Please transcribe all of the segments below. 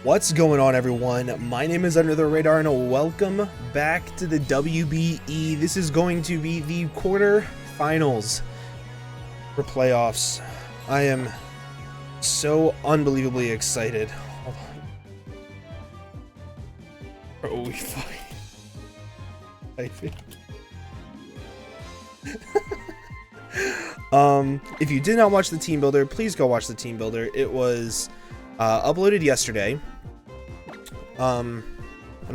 What's going on, everyone? My name is Under the Radar and welcome back to the WBE. This is going to be the quarterfinals for playoffs. I am so unbelievably excited. Hold on. Oh, we fight. If you did not watch the team builder, please go watch the team builder. It was uploaded yesterday. And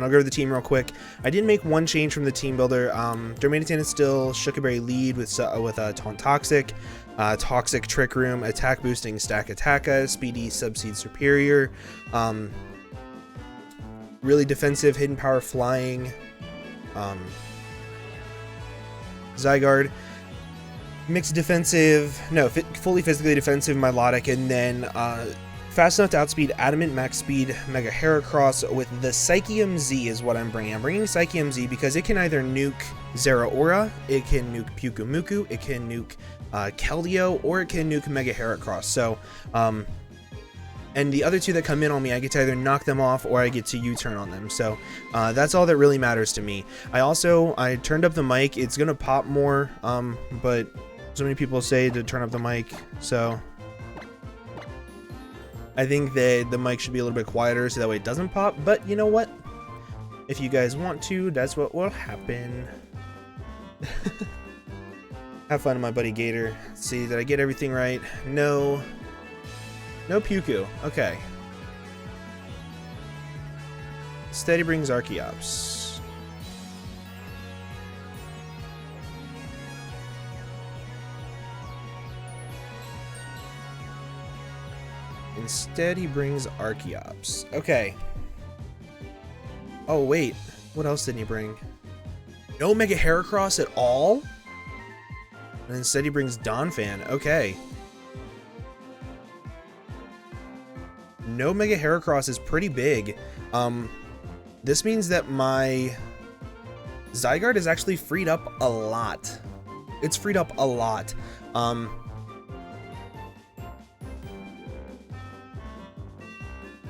I'll go to the team real quick. I did make one change from the team builder. Darmanitan is still Shukaberry lead with Taunt Toxic, Toxic Trick Room, Attack Boosting Stack Attacka, Speedy Subseed Superior, really defensive Hidden Power Flying, Zygarde, mixed defensive, no, fully physically defensive Milotic, and then fast enough to outspeed Adamant, Max Speed, Mega Heracross with the Psychium Z is what I'm bringing. I'm bringing Psychium Z because it can either nuke Zeraora, it can nuke Pyukumuku, it can nuke Keldeo, or it can nuke Mega Heracross. So, and the other two that come in on me, I get to either knock them off or I get to U-turn on them. So that's all that really matters to me. I turned up the mic. It's gonna pop more, but so many people say to turn up the mic, so I think that the mic should be a little bit quieter so that way it doesn't pop. But you know what? If you guys want to, that's what will happen. Have fun, my buddy Gator. Let's see, did I get everything right? No Puku. Okay. Steady brings Archeops. Instead, he brings Archeops. Okay. Oh, wait. What else didn't he bring? No Mega Heracross at all? And instead, he brings Donphan. Okay. No Mega Heracross is pretty big. This means that my Zygarde is actually freed up a lot. It's freed up a lot.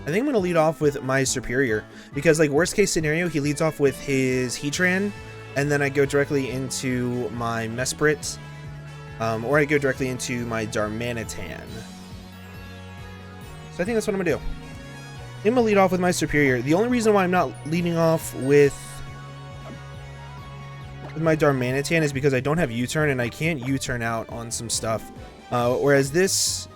I think I'm going to lead off with my Superior, because like worst case scenario, he leads off with his Heatran, and then I go directly into my Mesprit, or I go directly into my Darmanitan. So I think that's what I'm going to do. I'm going to lead off with my Superior. The only reason why I'm not leading off with my Darmanitan is because I don't have U-turn, and I can't U-turn out on some stuff, whereas this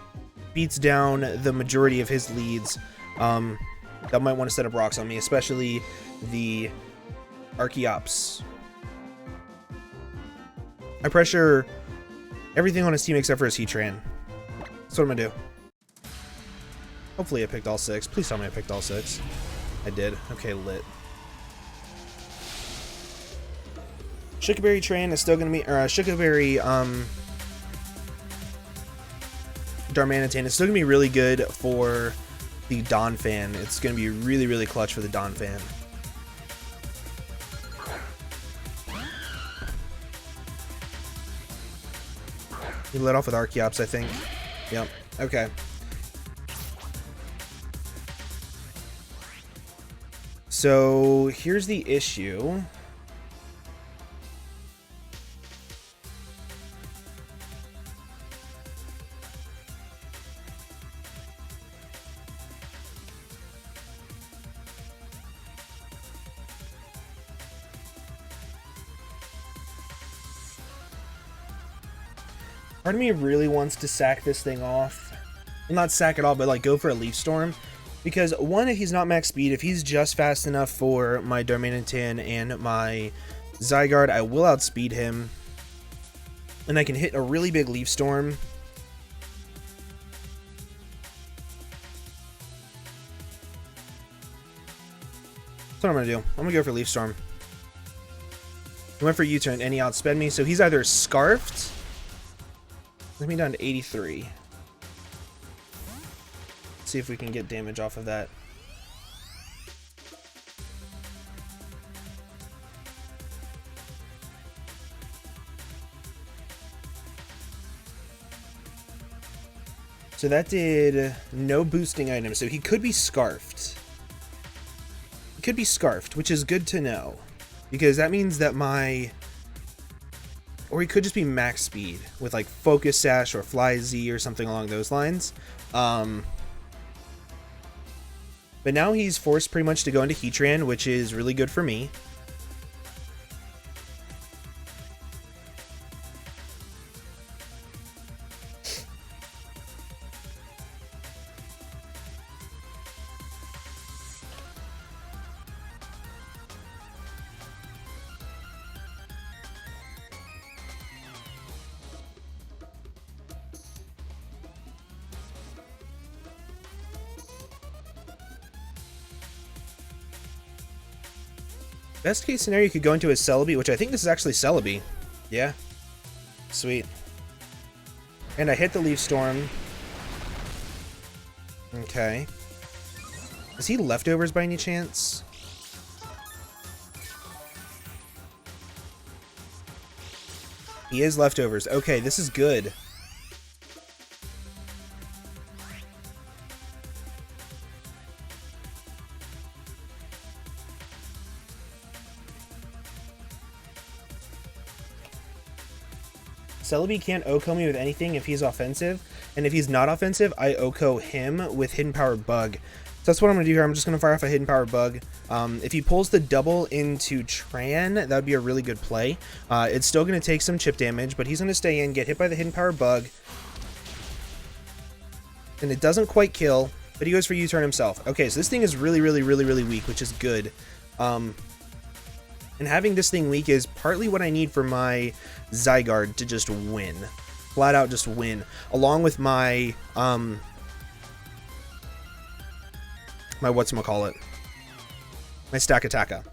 beats down the majority of his leads. That might want to set up rocks on me, especially the Archeops. I pressure everything on his team except for his Heatran. That's what I'm gonna do. Hopefully I picked all 6. Please tell me I picked all 6. I did. Okay, lit. Shukaberry Train is still gonna be, or Shukaberry, Darmanitan is still gonna be really good for the Donphan. It's going to be really, really clutch for the Donphan. He let off with Archeops, I think. Yep. Okay. So here's the issue. Part of me really wants to sack this thing off. Well, not sack it all, but like go for a Leaf Storm. Because one, if he's not max speed, if he's just fast enough for my Darmanitan and my Zygarde, I will outspeed him. And I can hit a really big Leaf Storm. That's what I'm going to do. I'm going to go for Leaf Storm. He went for U-turn and he outsped me, so he's either Scarfed. Let me down to 83. Let's see if we can get damage off of that. So that did no boosting items, so he could be Scarfed. could be scarfed, which is good to know, because that means that or he could just be max speed with like Focus Sash or Fly Z or something along those lines. But now he's forced pretty much to go into Heatran, which is really good for me. Best case scenario, you could go into a Celebi, which I think this is actually Celebi. Yeah. Sweet. And I hit the Leaf Storm. Okay. Is he leftovers by any chance? He is leftovers. Okay, this is good. Celebi can't OHKO me with anything if he's offensive, and if he's not offensive, I OHKO him with Hidden Power Bug. So that's what I'm going to do here. I'm just going to fire off a Hidden Power Bug. If he pulls the double into Tran, that would be a really good play. It's still going to take some chip damage, but he's going to stay in, get hit by the Hidden Power Bug. And it doesn't quite kill, but he goes for U-turn himself. Okay, so this thing is really weak, which is good. And having this thing weak is partly what I need for my Zygarde to just win. Flat out just win. Along with my, my whatchamacallit. My Stakataka.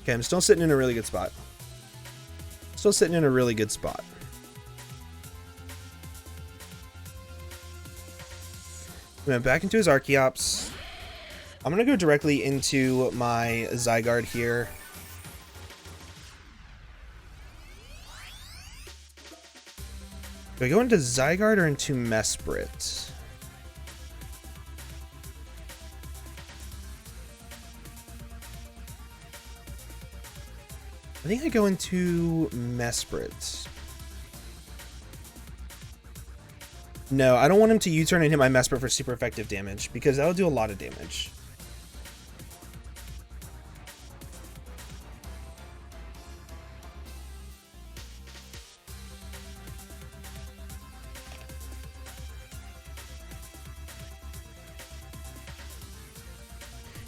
Okay, I'm still sitting in a really good spot. Still sitting in a really good spot. We went back into his Archeops. I'm going to go directly into my Zygarde here. Do I go into Zygarde or into Mesprit? I think I go into Mesprit. No, I don't want him to U-turn and hit my Mesprit for super effective damage, because that'll do a lot of damage.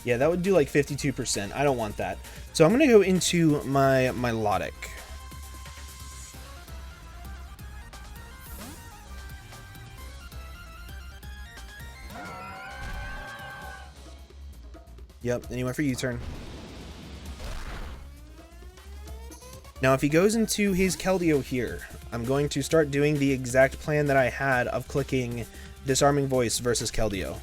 Yeah, that would do like 52%. I don't want that. So I'm going to go into my Milotic. Yep, and he went for U-turn. Now, if he goes into his Keldeo here, I'm going to start doing the exact plan that I had of clicking Disarming Voice versus Keldeo.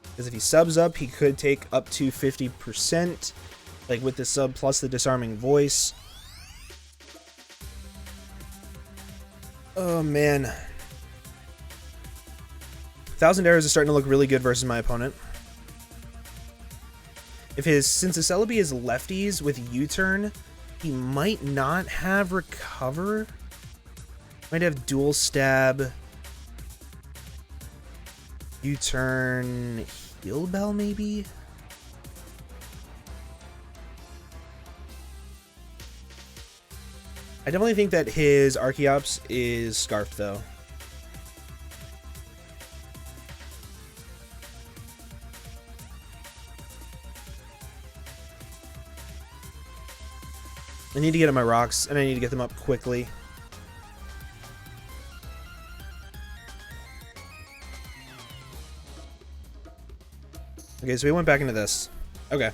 Because if he subs up, he could take up to 50%, like with the sub plus the Disarming Voice. Oh man. 1,000 Arrows is starting to look really good versus my opponent. Since the Celebi is lefties with U-turn, he might not have Recover. Might have Dual Stab. U-turn, Heal Bell maybe? I definitely think that his Archeops is Scarfed, though. I need to get at my rocks, and I need to get them up quickly. Okay, so we went back into this. Okay.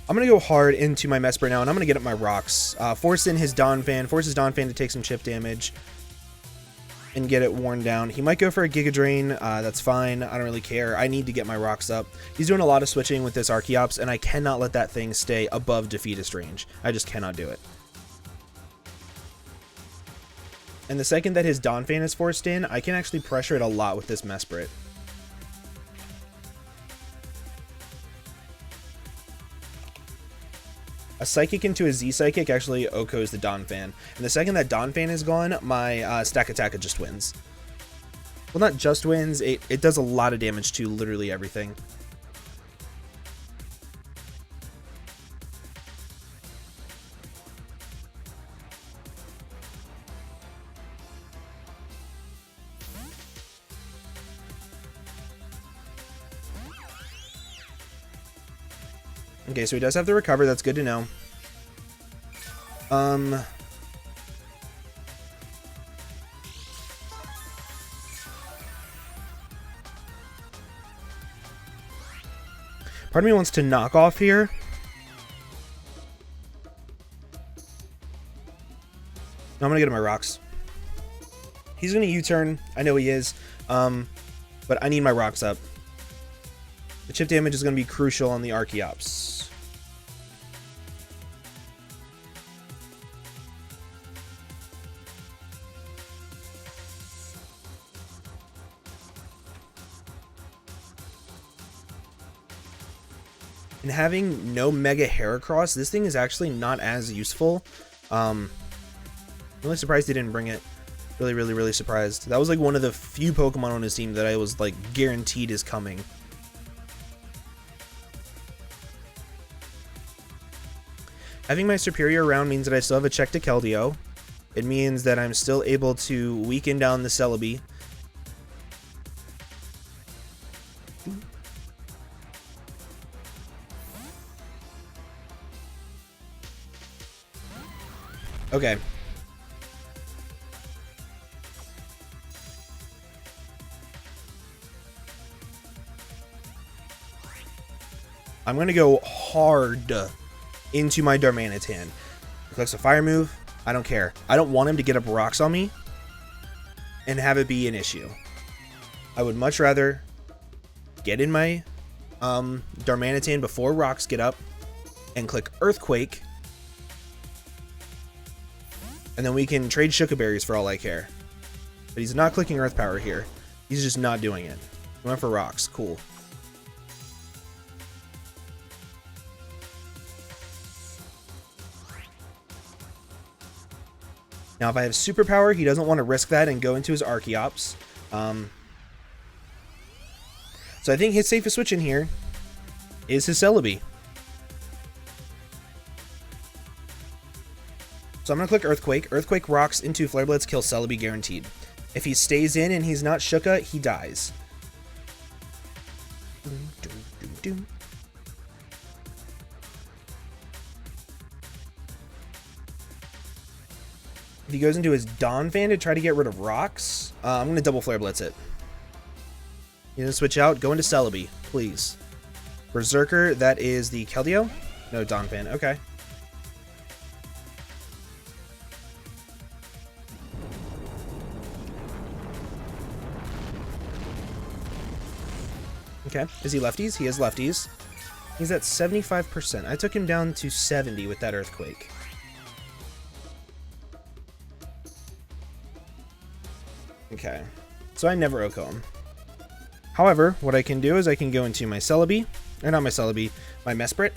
I'm going to go hard into my Mesprit now, and I'm going to get up my rocks. Force in his Donphan, force his Donphan to take some chip damage and get it worn down. He might go for a Giga Drain. That's fine. I don't really care. I need to get my rocks up. He's doing a lot of switching with this Archeops, and I cannot let that thing stay above defeatist range. I just cannot do it. And the second that his Donphan is forced in, I can actually pressure it a lot with this Mesprit. A Psychic into a Z-Psychic actually OHKOs the Donphan. And the second that Donphan is gone, my Stack Attack just wins. Well, not just wins, it does a lot of damage to literally everything. Okay, so he does have the recover. That's good to know. Part of me wants to knock off here. No, I'm gonna get him my rocks. He's gonna U-turn. I know he is. But I need my rocks up. The chip damage is gonna be crucial on the Archeops. And having no Mega Heracross, this thing is actually not as useful. I'm really surprised he didn't bring it. Really surprised. That was like one of the few Pokemon on his team that I was like guaranteed is coming. Having my Superior around means that I still have a check to Keldeo. It means that I'm still able to weaken down the Celebi. Okay. I'm going to go hard into my Darmanitan. He clicks a fire move. I don't care. I don't want him to get up rocks on me and have it be an issue. I would much rather get in my Darmanitan before rocks get up and click Earthquake. And then we can trade Shuka Berries for all I care. But he's not clicking Earth Power here. He's just not doing it. He went for rocks. Cool. Now, if I have Superpower, he doesn't want to risk that and go into his Archeops. So I think his safest switch in here is his Celebi. So I'm going to click Earthquake. Earthquake rocks into Flare Blitz, kill Celebi guaranteed. If he stays in and he's not Shuka, he dies. If he goes into his Donphan to try to get rid of rocks, I'm going to double Flare Blitz it. You're going to switch out, go into Celebi, please. Berserker, that is the Keldeo? No, Donphan, okay. Okay, is he lefties? He is lefties. He's at 75%. I took him down to 70 with that Earthquake. Okay, so I never OHKO him. However, what I can do is I can go into my Celebi, or not my Celebi, my Mesprit.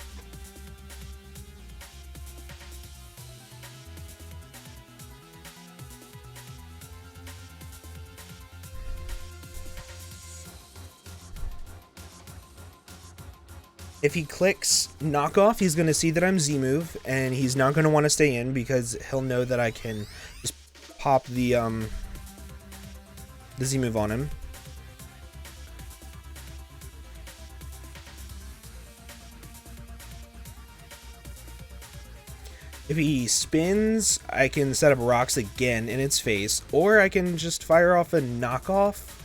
If he clicks Knockoff, he's going to see that I'm Z-move, and he's not going to want to stay in because he'll know that I can just pop the Z-move on him. If he spins, I can set up rocks again in its face, or I can just fire off a Knockoff,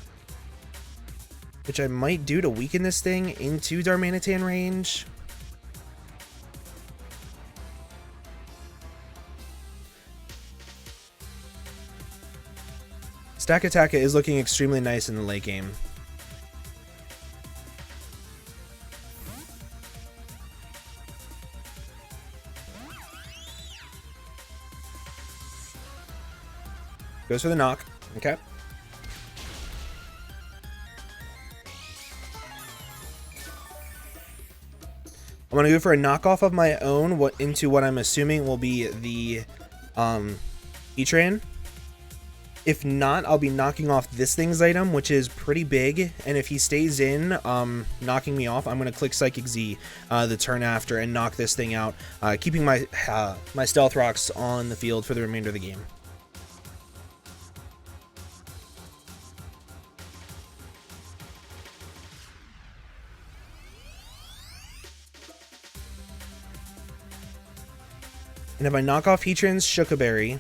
which I might do to weaken this thing into Darmanitan range. Stack Attack is looking extremely nice in the late game. Goes for the knock. Okay. I'm going to go for a knockoff of my own into what I'm assuming will be the E-Train. If not, I'll be knocking off this thing's item, which is pretty big. And if he stays in, knocking me off, I'm going to click Psychic Z the turn after and knock this thing out, keeping my my Stealth Rocks on the field for the remainder of the game. And if I knock off Heatran's Shookaberry,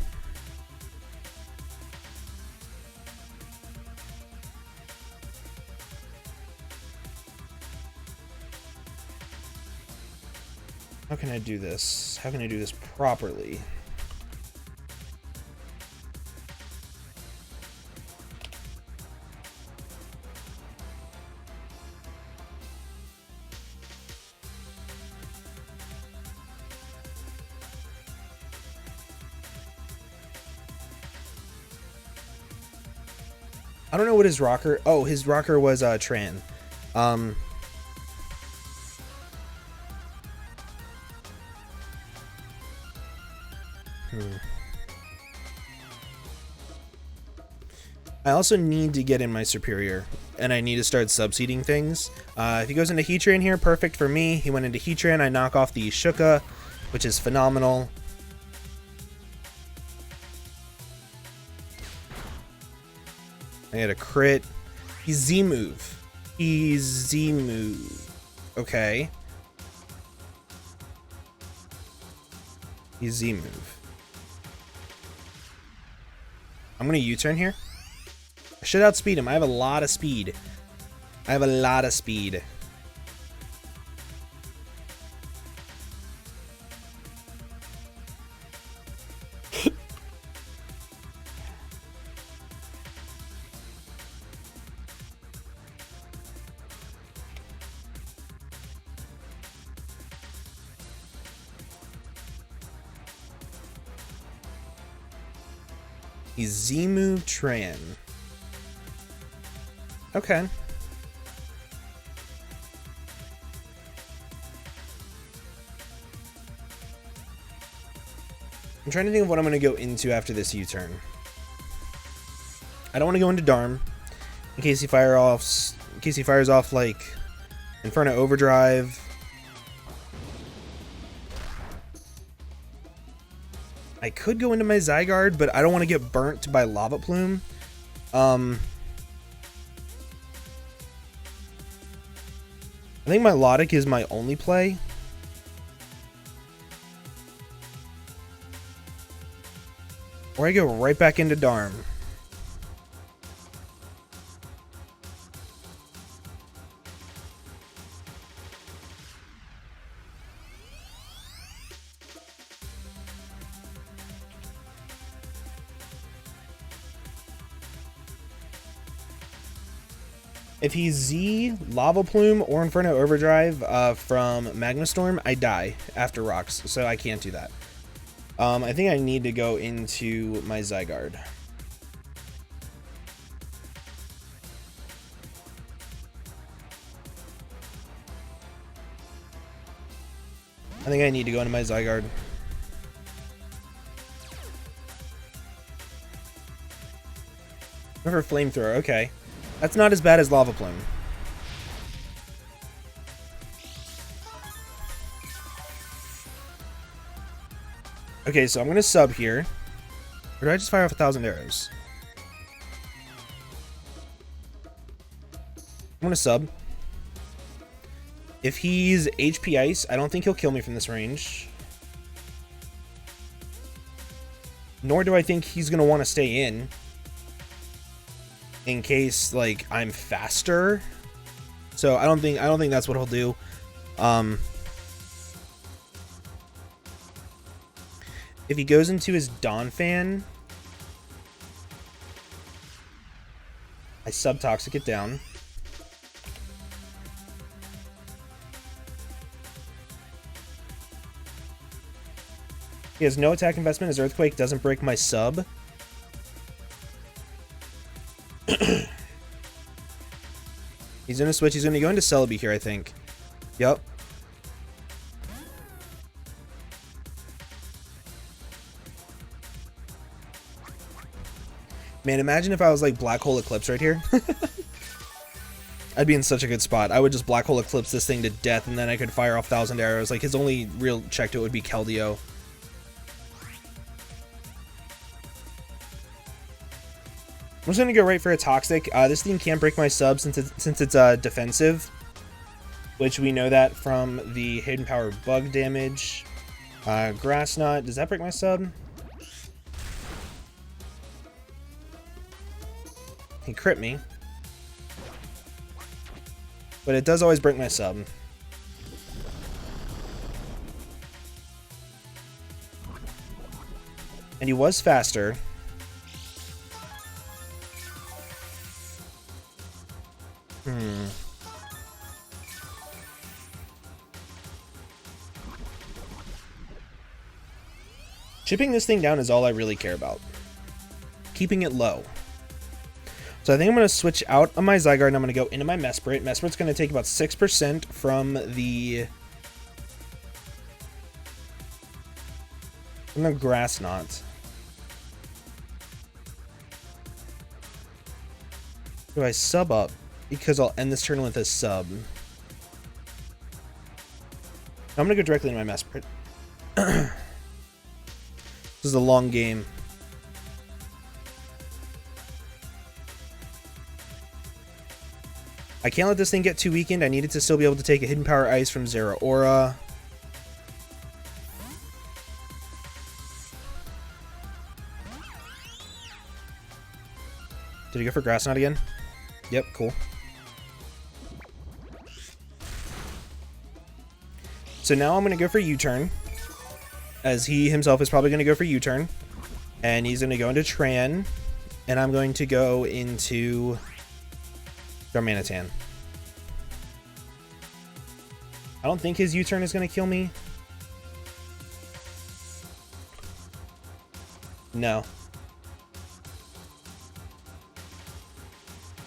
how can I do this? How can I do this properly? I don't know what his rocker... Oh, his rocker was Tran. I also need to get in my Superior, and I need to start subseeding things. If he goes into Heatran here, perfect for me. He went into Heatran. I knock off the Shuka, which is phenomenal. I had a crit. He's Z-move. He's Z-move. Okay. He's Z-move. I'm going to U-turn here. I should outspeed him. I have a lot of speed. I have a lot of speed. He's Z-move Tran. Okay. I'm trying to think of what I'm going to go into after this U-turn. I don't want to go into Darm in case he fires off like Inferno Overdrive. I could go into my Zygarde, but I don't want to get burnt by Lava Plume. I think my Milotic is my only play. Or I go right back into Darm. If he's Z, Lava Plume, or Inferno Overdrive from Magma Storm, I die after rocks, so I can't do that. I think I need to go into my Zygarde. I think I need to go into my Zygarde. River Flamethrower, okay. That's not as bad as Lava Plume. Okay, so I'm going to sub here. Or did I just fire off 1,000 arrows? I'm going to sub. If he's HP Ice, I don't think he'll kill me from this range. Nor do I think he's going to want to stay in case like I'm faster. So I don't think that's what he'll do. If he goes into his Donphan, I sub-toxic it down. He has no attack investment. His Earthquake doesn't break my sub. He's going to switch. He's going to go into Celebi here, I think. Yep. Man, imagine if I was like Black Hole Eclipse right here. I'd be in such a good spot. I would just Black Hole Eclipse this thing to death, and then I could fire off 1,000 arrows. Like, his only real check to it would be Keldeo. I'm just going to go right for a Toxic. This thing can't break my sub since it's defensive, which we know that from the Hidden Power bug damage. Grass Knot, does that break my sub? He crit me. But it does always break my sub. And he was faster. Chipping this thing down is all I really care about. Keeping it low. So I think I'm going to switch out of my Zygarde and I'm going to go into my Mesprit. Mesprit's going to take about 6% from the Grass Knot. Do I sub up? Because I'll end this turn with a sub. I'm going to go directly into my Mesprit. This is a long game. I can't let this thing get too weakened. I need it to still be able to take a Hidden Power Ice from Zeraora. Did he go for Grass Knot again? Yep, cool. So now I'm going to go for U-turn, as he himself is probably going to go for U-turn. And he's going to go into Tran, and I'm going to go into Darmanitan. I don't think his U-turn is going to kill me. No.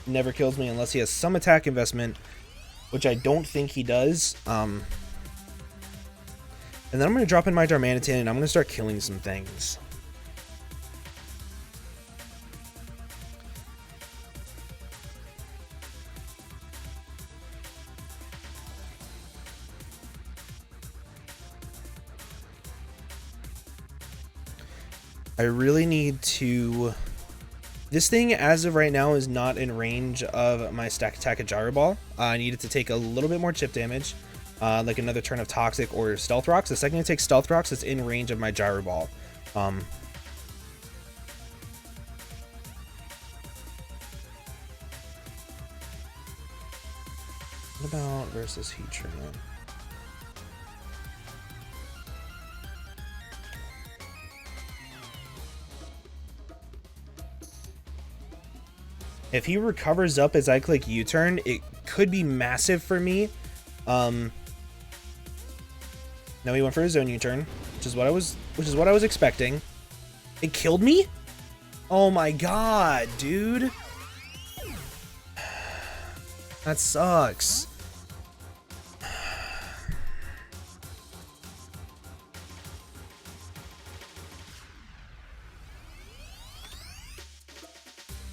Never kills me unless he has some attack investment, which I don't think he does. And then I'm going to drop in my Darmanitan and I'm going to start killing some things. I really need to... This thing, as of right now, is not in range of my Stack Attack at Gyro Ball. I need it to take a little bit more chip damage, like another turn of Toxic or Stealth Rocks. The second it takes Stealth Rocks, it's in range of my Gyro Ball. What about versus Heatran? If he recovers up as I click U-turn, it could be massive for me. No, he went for his own U-turn, which is what I was expecting. It killed me? Oh my god, dude. That sucks.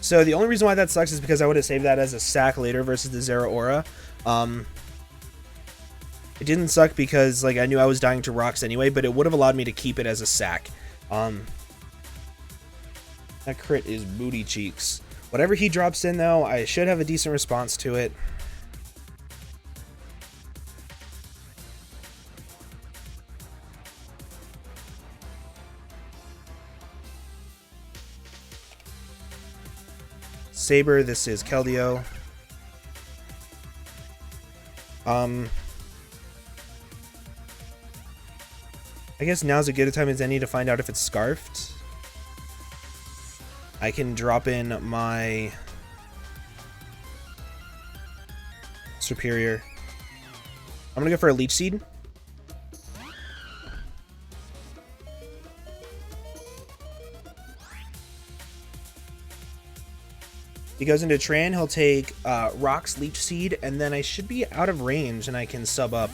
So the only reason why that sucks is because I would have saved that as a sack later versus the Zeraora. It didn't suck because like I knew I was dying to rocks anyway, but it would have allowed me to keep it as a sack. That crit is booty cheeks. Whatever he drops in though, I should have a decent response to it. Saber, this is Keldeo. I guess now's as good a time as any to find out if it's Scarfed. I can drop in my superior. I'm gonna go for a Leech Seed. He goes into Tran, he'll take Rock's Leech Seed, and then I should be out of range and I can sub up.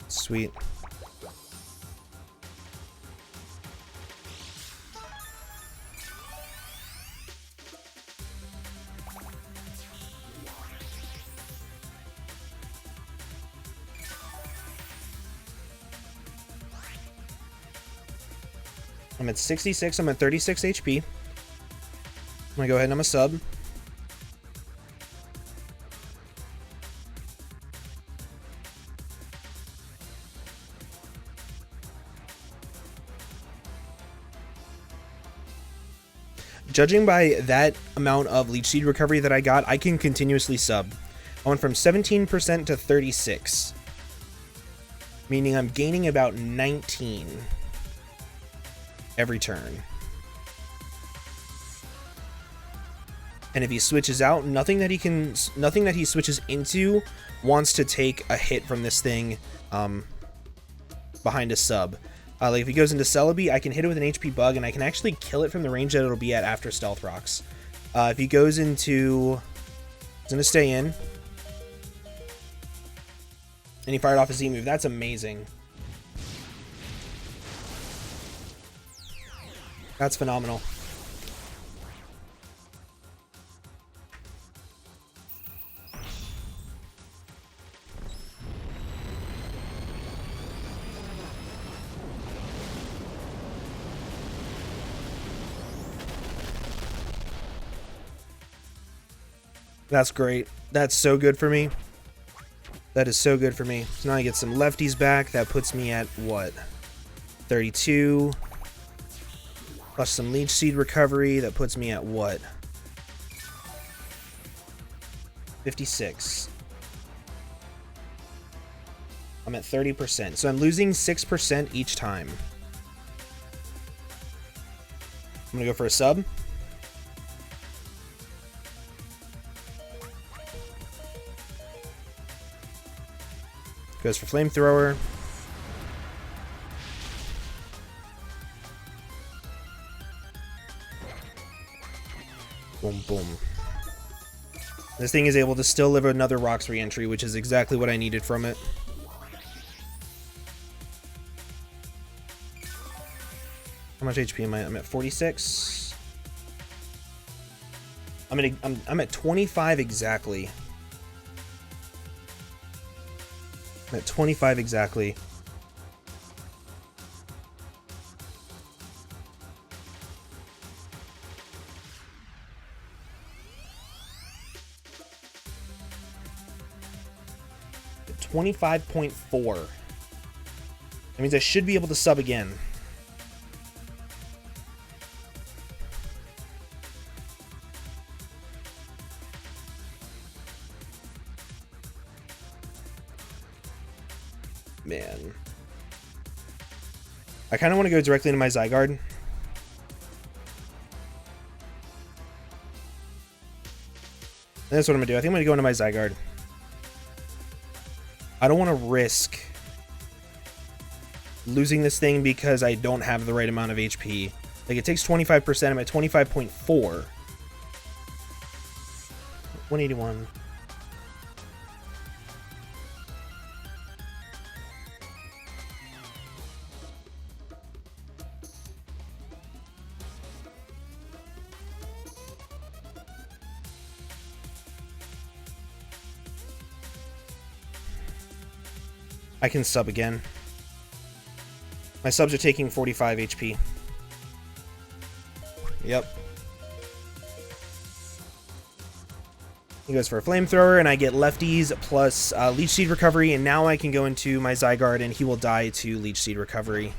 Sweet. I'm at 66, I'm at 36 HP. I'm gonna go ahead and I'm a sub. Judging by that amount of Leech Seed recovery that I got, I can continuously sub. I went from 17% to 36. Meaning I'm gaining about 19 every turn. And if he switches out, nothing that he switches into wants to take a hit from this thing behind a sub. Like if he goes into Celebi, I can hit it with an HP bug and I can actually kill it from the range that it'll be at after Stealth Rocks. If he goes into... He's going to stay in. And he fired off a Z move. That's amazing. That's phenomenal. That's great. That's so good for me. That is so good for me. So now I get some lefties back. That puts me at, what? 32. Plus some Leech Seed recovery. That puts me at, what? 56. I'm at 30%. So I'm losing 6% each time. I'm going to go for a sub. Goes for Flamethrower. Boom, boom. This thing is able to still live another Rocks re-entry, which is exactly what I needed from it. How much HP am I? I'm at 46. I'm at 25 exactly. I'm at 25 exactly. At 25.4. That means I should be able to sub again. Man. I kind of want to go directly into my Zygarde. That's what I'm going to do. I think I'm going to go into my Zygarde. I don't want to risk losing this thing because I don't have the right amount of HP. Like, it takes 25%. I'm at 25.4. 181. I can sub again. My subs are taking 45 HP. Yep. He goes for a Flamethrower, and I get lefties plus Leech Seed recovery, and now I can go into my Zygarde, and he will die to Leech Seed recovery.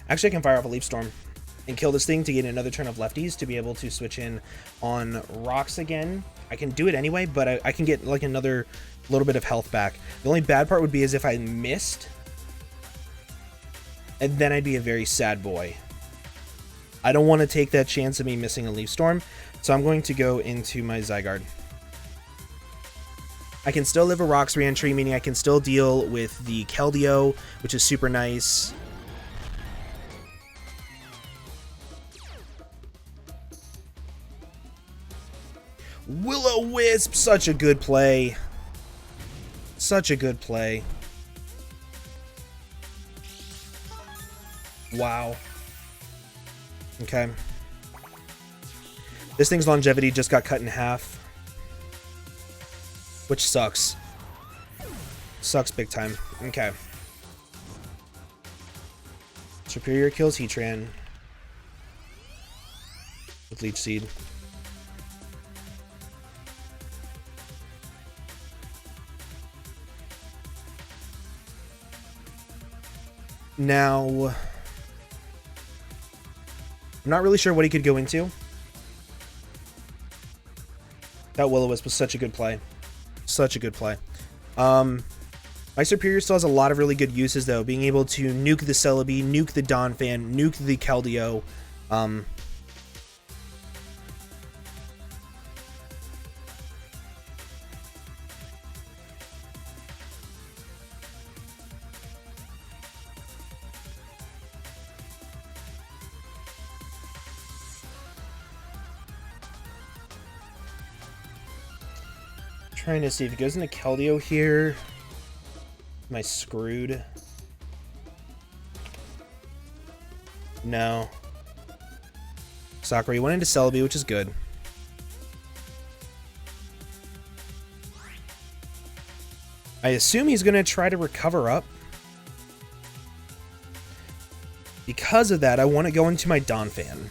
Actually, I can fire off a Leaf Storm and kill this thing to get another turn of lefties to be able to switch in on rocks again. I can do it anyway, but I can get like another little bit of health back. The only bad part would be is if I missed, and then I'd be a very sad boy. I don't want to take that chance of me missing a Leaf Storm, so I'm going to go into my Zygarde. I can still live a Rocks re-entry, meaning I can still deal with the Keldeo, which is super nice. Will-O-Wisp, such a good play. Such a good play. Wow. Okay. This thing's longevity just got cut in half, which sucks. Sucks big time. Okay. Superior kills Heatran with Leech Seed. Now, I'm not really sure what he could go into. That Will-O-Wisp was such a good play. Such a good play. My Superior still has a lot of really good uses, though. Being able to nuke the Celebi, nuke the Donphan, nuke the Keldeo. Trying to see if he goes into Keldeo here. Am I screwed? No. Sakura, he went into Celebi, which is good. I assume he's going to try to recover up. Because of that, I want to go into my Donphan.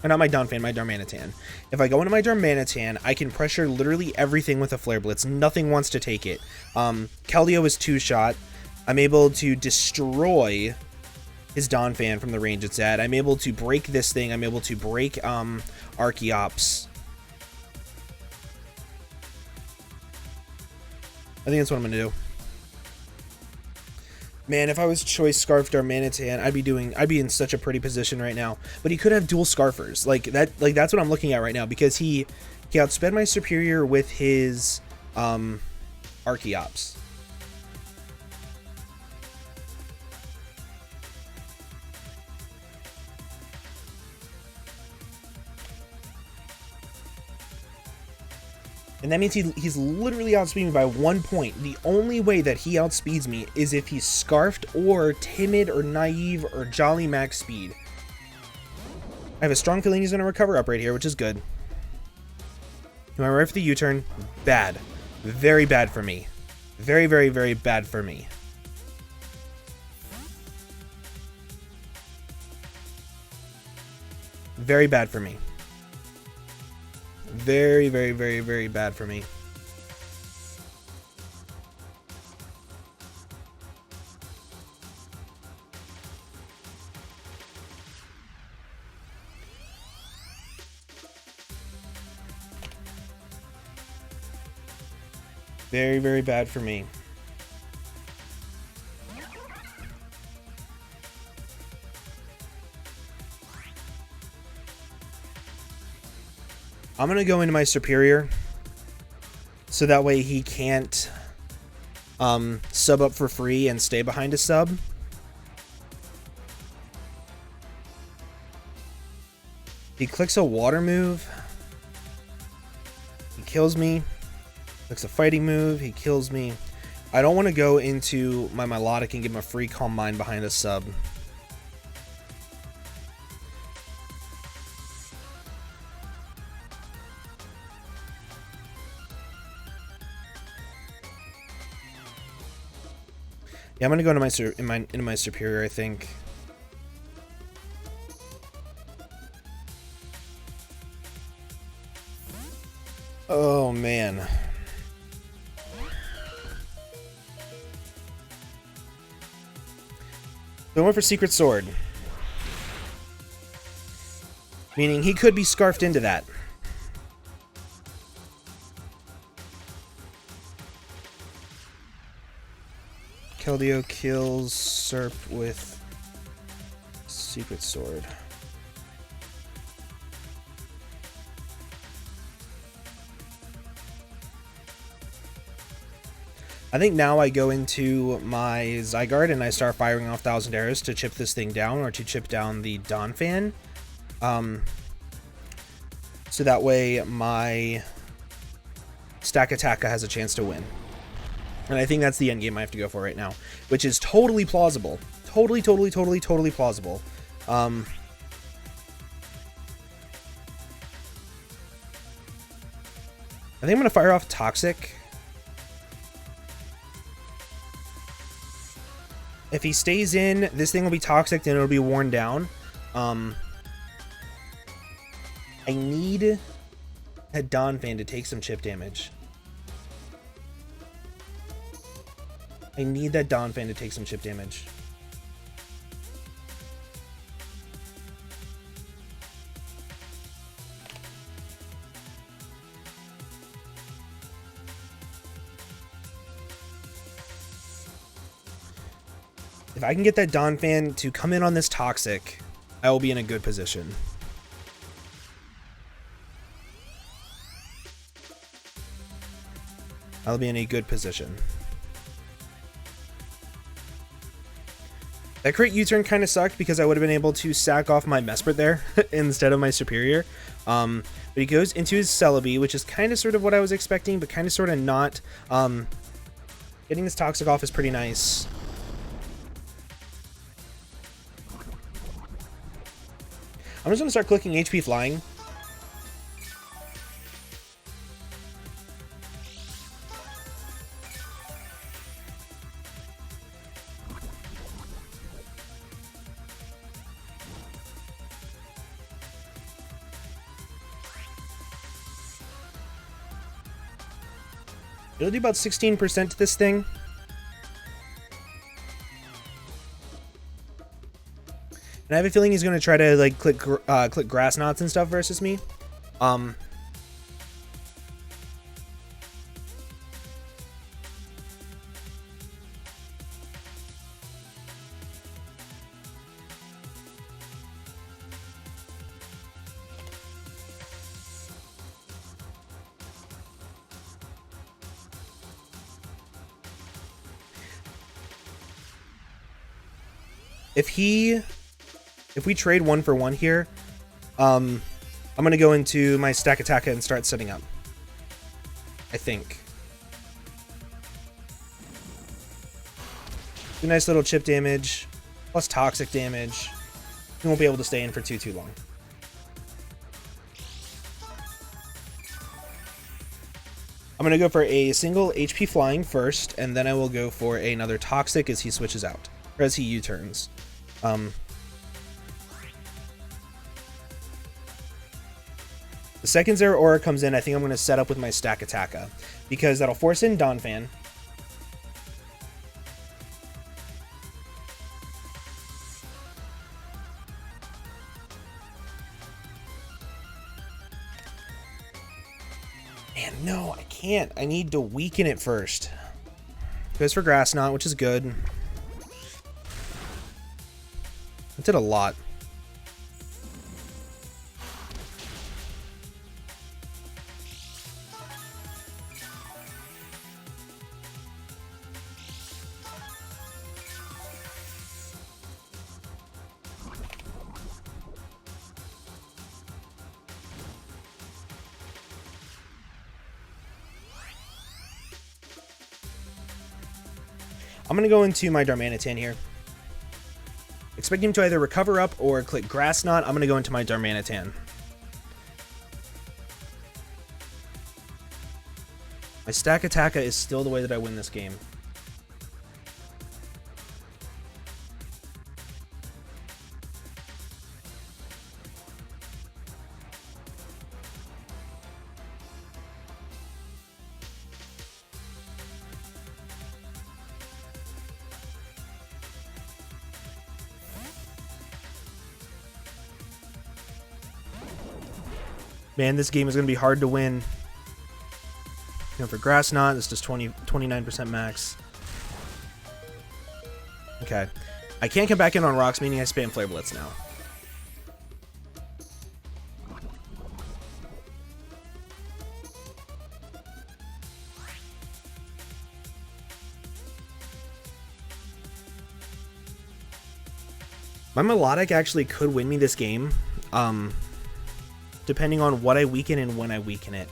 Or not my Donphan, my Darmanitan. If I go into my Darmanitan, I can pressure literally everything with a Flare Blitz. Nothing wants to take it. Keldeo is 2-shot. I'm able to destroy his Donphan from the range it's at. I'm able to break this thing. I'm able to break Archeops. I think that's what I'm going to do. Man, if I was Choice Scarf Darmanitan, I'd be in such a pretty position right now. But he could have dual Scarfers. That's what I'm looking at right now, because he outsped my Superior with his Archeops. And that means he's literally outspeeding me by 1 point. The only way that he outspeeds me is if he's Scarfed or Timid or Naive or Jolly Max Speed. I have a strong feeling he's going to recover up right here, which is good. Am I right for the U-turn? Bad. Very bad for me. Very, very, very bad for me. Very bad for me. Very, very, very, very bad for me. Very, very bad for me. I'm going to go into my Superior, so that way he can't sub up for free and stay behind a sub. He clicks a water move. He kills me. Clicks a fighting move. He kills me. I don't want to go into my Melodic and give him a free Calm Mind behind a sub. Yeah, I'm gonna go into my Superior, I think. Oh man. I went for Secret Sword. Meaning he could be scarfed into that. Keldeo kills Serp with Secret Sword. I think now I go into my Zygarde and I start firing off 1,000 arrows to chip this thing down, or to chip down the Donphan. So that way my Stakataka has a chance to win. And I think that's the end game I have to go for right now, which is totally plausible. Totally plausible. I think I'm going to fire off Toxic. If he stays in, this thing will be toxic and it'll be worn down. I need a Donphan to take some chip damage. I need that Donphan to take some chip damage. If I can get that Donphan to come in on this Toxic, I will be in a good position. I'll be in a good position. That crit U-turn kind of sucked because I would have been able to sack off my Mesprit there instead of my Superior. But he goes into his Celebi, which is kind of sort of what I was expecting, but kind of sort of not. Getting this Toxic off is pretty nice. I'm just going to start clicking HP Flying. It'll do about 16% to this thing. And I have a feeling he's going to try to like click Grass Knots and stuff versus me. If we trade 1-for-1 here, I'm going to go into my Stakataka and start setting up. I think. Do nice little chip damage, plus toxic damage. He won't be able to stay in for too long. I'm going to go for a single HP Flying first, and then I will go for another Toxic as he switches out, or as he U-turns. The second Zero Aura comes in, I think I'm going to set up with my Stakataka, because that'll force in Donphan. Man, no, I can't. I need to weaken it first. Goes for Grass Knot, which is good. It did a lot. I'm going to go into my Darmanitan here. Expect him to either recover up or click Grass Knot. I'm going to go into my Darmanitan. My Stakataka is still the way that I win this game. Man, this game is going to be hard to win. You know, for Grass Knot, this does 29% max. Okay. I can't come back in on rocks, meaning I spam Flare Blitz now. My Melodic actually could win me this game, depending on what I weaken and when I weaken it.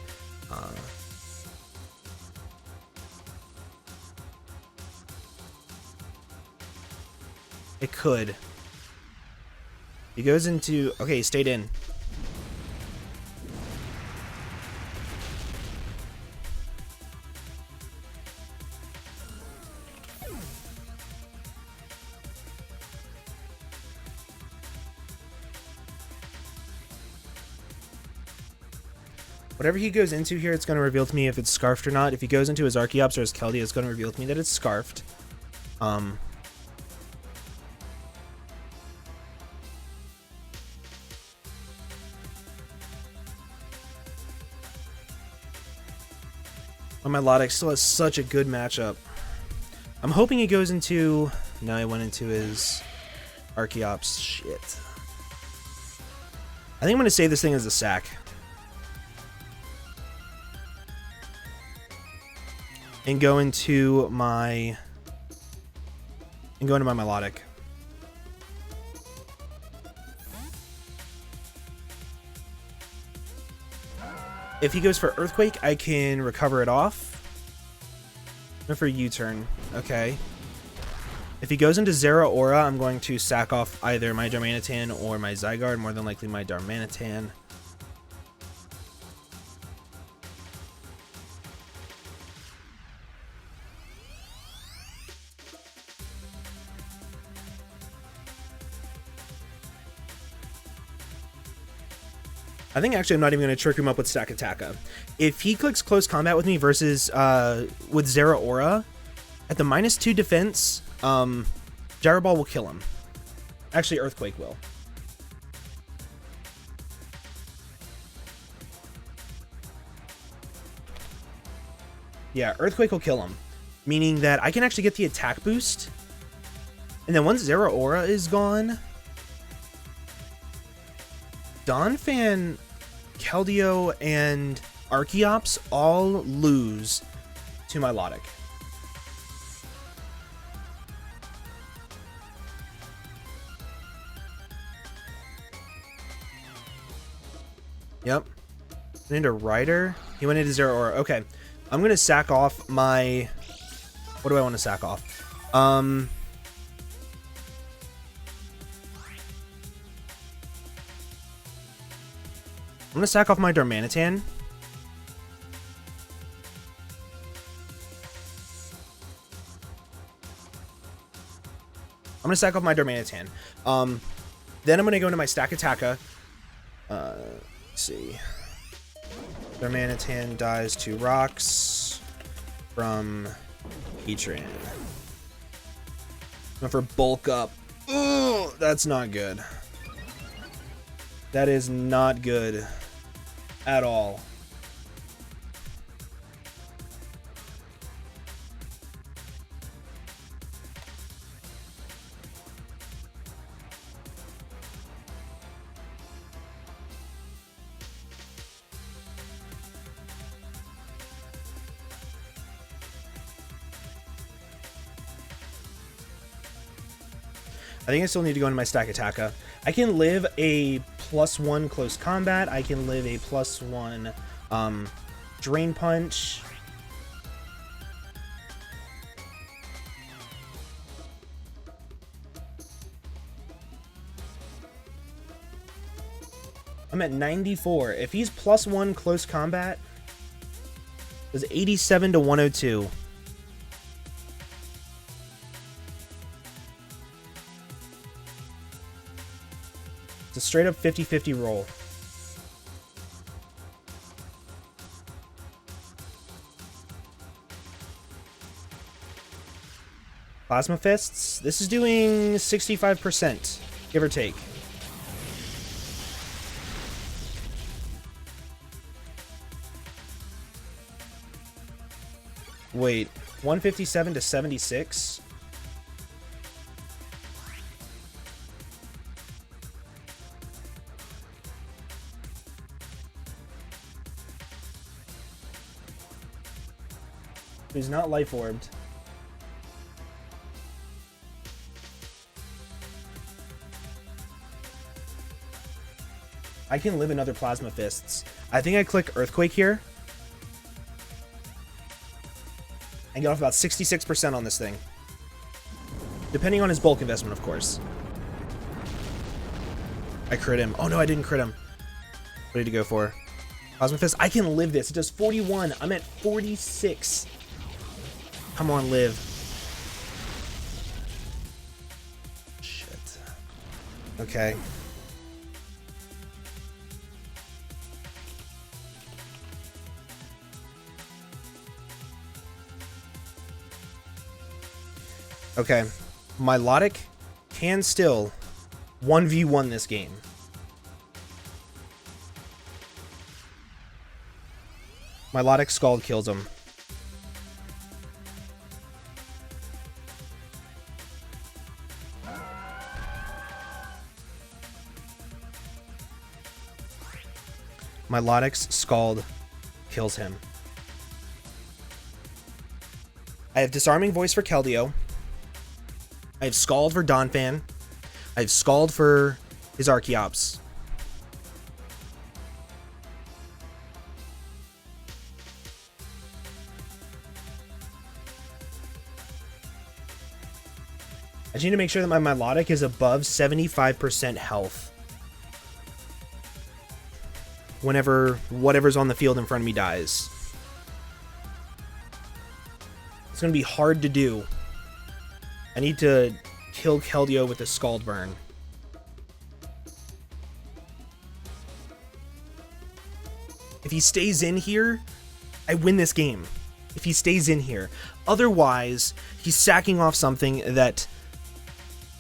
It could. He goes into... Okay, he stayed in. Whatever he goes into here, it's going to reveal to me if it's Scarfed or not. If he goes into his Archeops or his Keldeo, it's going to reveal to me that it's Scarfed. My Melodic still has such a good matchup. I'm hoping he goes into... No, he went into his Archeops. Shit. I think I'm going to save this thing as a sack. And go into my... Melodic. If he goes for Earthquake, I can recover it off. No, for U-turn. Okay. If he goes into Zeraora, I'm going to sack off either my Darmanitan or my Zygarde. More than likely my Darmanitan. I think actually I'm not even going to trick him up with Stack Attacka. If he clicks Close Combat with me versus with Zeraora, at the -2 defense, Gyro Ball will kill him. Actually, Earthquake will. Yeah, Earthquake will kill him. Meaning that I can actually get the attack boost. And then once Zeraora is gone... Donphan, Keldeo, and Archeops all lose to Milotic. Yep. Went into Rider. He went into Zeraora. Okay. I'm going to sack off my... What do I want to sack off? I'm going to sack off my Darmanitan. I'm going to sack off my Darmanitan. Then I'm going to go into my Stack Attacka. Let's see. Darmanitan dies to rocks from Heatran. Going for Bulk Up. Ooh, that's not good. That is not good at all. I think I still need to go into my Stack Attacka. I can live a +1 Close Combat. I can live a +1 Drain Punch. I'm at 94. If he's +1 Close Combat, it was 87 to 102. It's a straight up 50-50 roll. Plasma Fists. This is doing 65%, give or take. Wait, 157 to 76? He's not life orbed. I can live another Plasma Fists. I think I click Earthquake here. And get off about 66% on this thing. Depending on his bulk investment, of course. I crit him. Oh no, I didn't crit him. What did he go for? Plasma Fist. I can live this. It does 41. I'm at 46. Come on, live. Shit. Okay. Okay. Milotic can still 1v1 this game. Milotic Scald kills him. Milotic's Scald kills him. I have Disarming Voice for Keldeo. I have Scald for Donphan. I have Scald for his Archeops. I just need to make sure that my Milotic is above 75% health whenever whatever's on the field in front of me dies. It's going to be hard to do. I need to kill Keldeo with a Scald Burn. If he stays in here, I win this game. If he stays in here. Otherwise, he's sacking off something that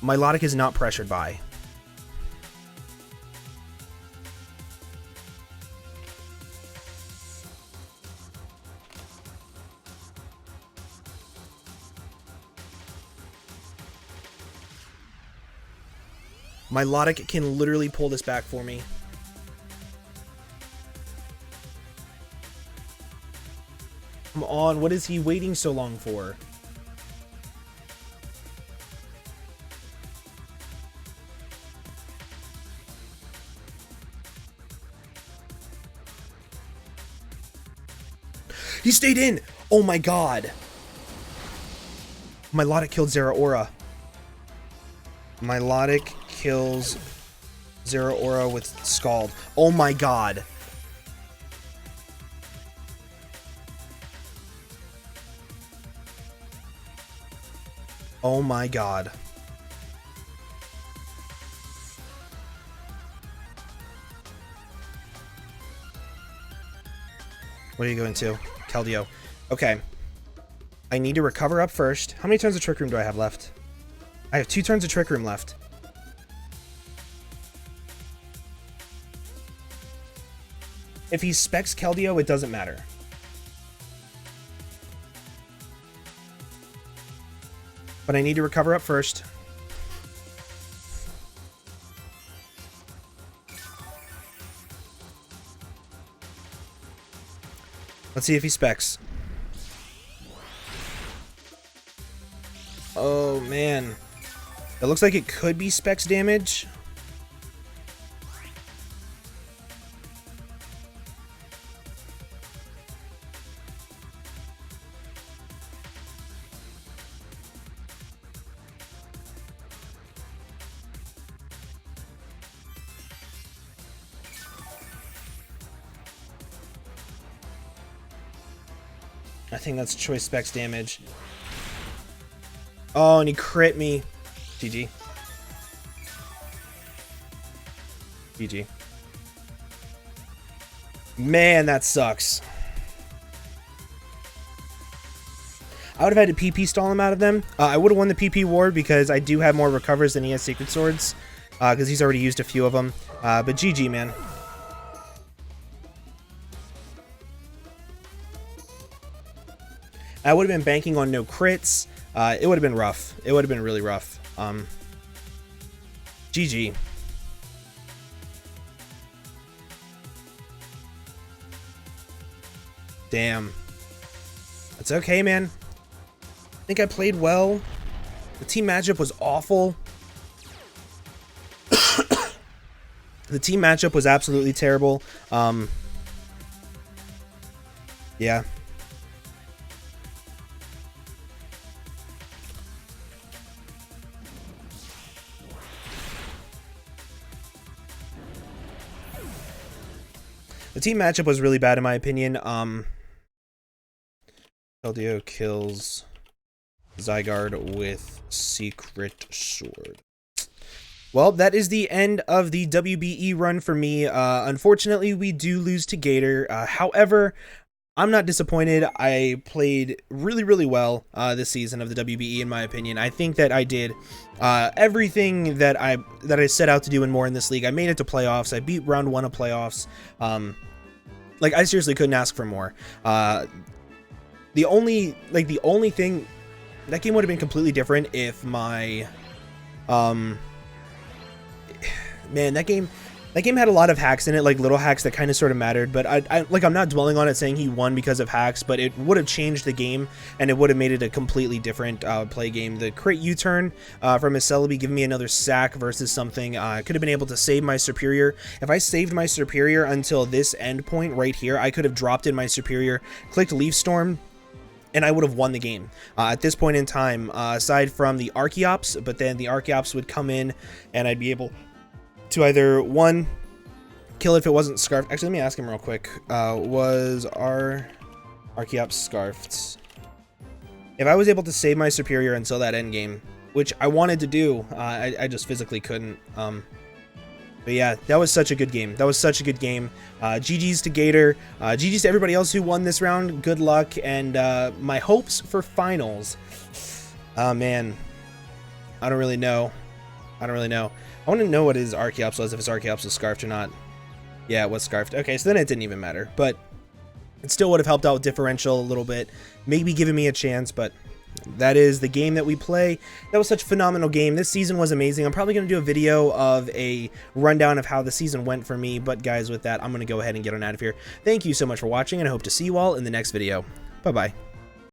Milotic is not pressured by. Milotic can literally pull this back for me. Come on, what is he waiting so long for? He stayed in! Oh my god! Milotic killed Zeraora. Milotic kills Zeraora with Scald. Oh my god. Oh my god. What are you going to? Keldeo. Okay. I need to recover up first. How many turns of Trick Room do I have left? I have 2 turns of Trick Room left. If he specs Keldeo, it doesn't matter. But I need to recover up first. Let's see if he specs. Oh, man. It looks like it could be specs damage. I think that's choice specs damage. Oh, and he crit me. GG. GG. Man, that sucks. I would have had to PP stall him out of them. I would have won the PP war because I do have more recovers than he has Secret Swords. Because he's already used a few of them. But GG, man. I would have been banking on no crits. It would have been rough. It would have been really rough. GG. Damn. It's okay, man. I think I played well. The team matchup was awful. The team matchup was absolutely terrible. Yeah. The team matchup was really bad in my opinion. LDO kills Zygarde with Secret Sword. Well, that is the end of the WBE run for me. Unfortunately, we do lose to Gator. However, I'm not disappointed. I played really, really well this season of the WBE, in my opinion. I think that I did everything that I set out to do and more in this league. I made it to playoffs. I beat round 1 of playoffs. Like, I seriously couldn't ask for more. The only thing, that game would have been completely different if my man, that game had a lot of hacks in it, like little hacks that kind of sort of mattered, but I'm not dwelling on it saying he won because of hacks, but it would have changed the game and it would have made it a completely different play game. The crit U-turn from his Celebi giving me another sack versus something. I could have been able to save my Superior. If I saved my Superior until this end point right here, I could have dropped in my Superior, clicked Leaf Storm, and I would have won the game. At this point in time, aside from the Archeops, but then the Archeops would come in and I'd be able to either, one, kill it if it wasn't scarfed. Actually, let me ask him real quick. Was our Archeops scarfed? If I was able to save my Superior until that end game, which I wanted to do, I just physically couldn't. But yeah, that was such a good game. That was such a good game. GG's to Gator. GG's to everybody else who won this round. Good luck. And my hopes for finals. Oh, man. I don't really know. I want to know what his Archeops was, if his Archeops was scarfed or not. Yeah, it was scarfed. Okay, so then it didn't even matter. But it still would have helped out differential a little bit. Maybe giving me a chance, but that is the game that we play. That was such a phenomenal game. This season was amazing. I'm probably going to do a video of a rundown of how the season went for me. But guys, with that, I'm going to go ahead and get on out of here. Thank you so much for watching, and I hope to see you all in the next video. Bye-bye.